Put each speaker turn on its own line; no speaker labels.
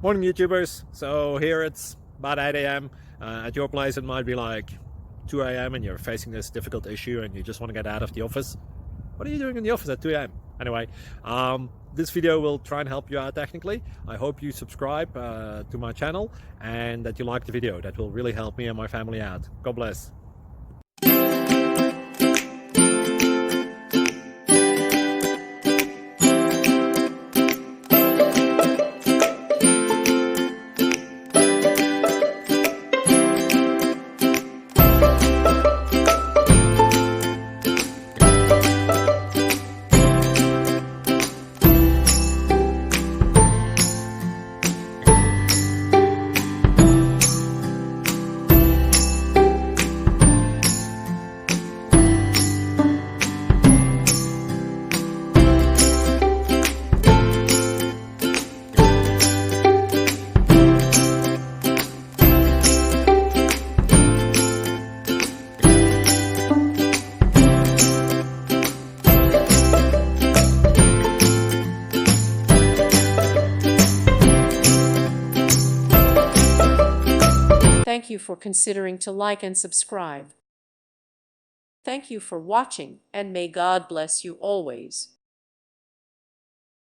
Morning YouTubers. So here it's about 8 a.m. At your place it might be like 2 a.m. and you're facing this difficult issue and you just want to get out of the office. What are you doing in the office at 2 a.m.? Anyway, this video will try and help you out technically. I hope you subscribe to my channel and that you like the video. That will really help me and my family out. God bless.
Thank you for considering to like and subscribe. Thank you for watching, and may God bless you always.